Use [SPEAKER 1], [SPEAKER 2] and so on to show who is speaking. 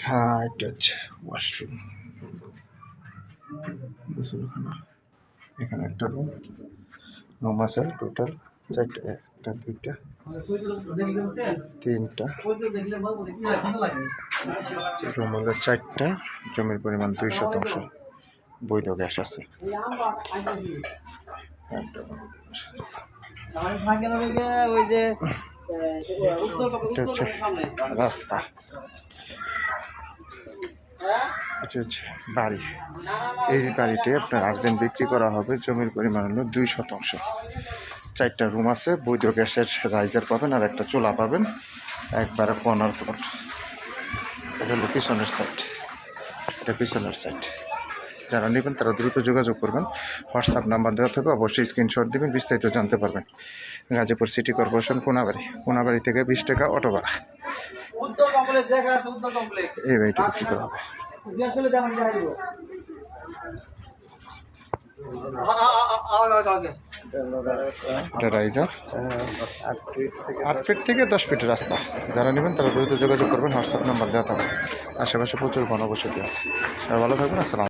[SPEAKER 1] হ্যাঁ, এটা হচ্ছে ওয়াশরুম, গোসলখানা। এখানে একটা রুম আছে, টোটাল 4টা, 1টা 2টা 3টা রুম হলো 4টা। জমির পরিমাণ 2%, বৈধ গ্যাস আছে। এটা হচ্ছে রাস্তা, এটা হচ্ছে বাড়ি। এই বাড়িটি আপনার আর্জেন্ট বিক্রি করা হবে। জমির পরিমাণ হলো 2%। 4টা রুম আছে, বৈধ গ্যাসের রাইজার পাবেন আর একটা চুলা পাবেন, একবারে কর্নার প্লট। এটা হলো পিছনের সাইড, এটা পিছনের সাইড। যারা নেবেন তারা দ্রুত যোগাযোগ করবেন। হোয়াটসঅ্যাপ নাম্বার দেওয়া থাকবে, অবশ্যই স্ক্রিনশট দেবেন, বিস্তারিত জানতে পারবেন। গাজীপুর সিটি কর্পোরেশন কোনাবাড়ি থেকে 20 টাকা অটো ভাড়া। এই বাড়িটি বিক্রি করা হবে। এটা রাইজার 8 ফিট থেকে 10 ফিট রাস্তা। যারা নেবেন তারা দ্রুত যোগাযোগ করবেন, হোয়াটসঅ্যাপ নাম্বার দেওয়া থাকবে। আশেপাশে প্রচুর ঘনবসতি আছে। সবাই ভালো থাকবেন। আসসালাম।